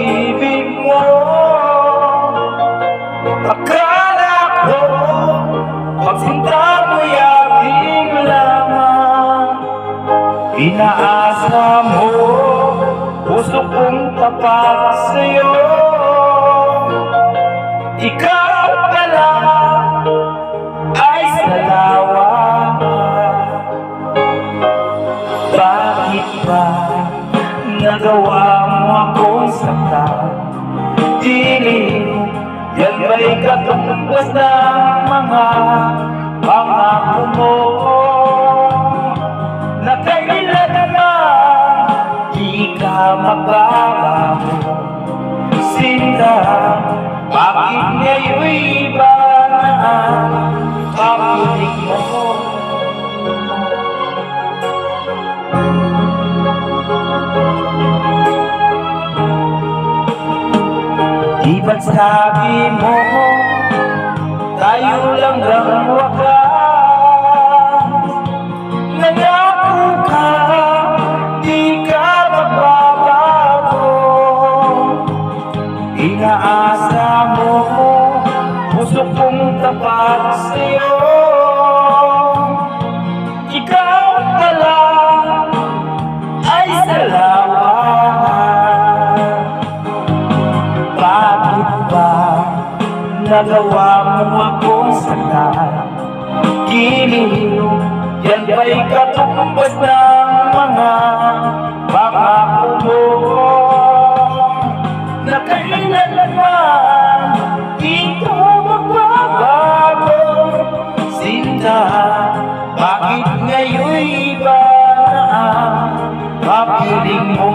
pag-ibig mo. Akala ko pagsinta mo'y aking lamang. Inaasa mo puso kong tapat sa'yo. Ikaw pala ay salawa. Bakit ba nagawa mo akong saktan? Dilim, yan ba'y katumbas ng mga pangako mo? Na kailanman di ka magbabago. Sinta, bakit ngayon'y iba na ang pakinig mo? Di ba't sabi mo tayo lang ang wakas? Nangako ka, di ka magbabago. Inaasa mo puso kong tapat sa'yo. Ikaw pala ay salawa. Bakit ba nagawa mo akong saktan? Giliw, yan ba'y katumbas ng mga pangako mo? Na kailanman di ka magbabago. Sinta, bakit ngayon'y iba na ang papiling mo?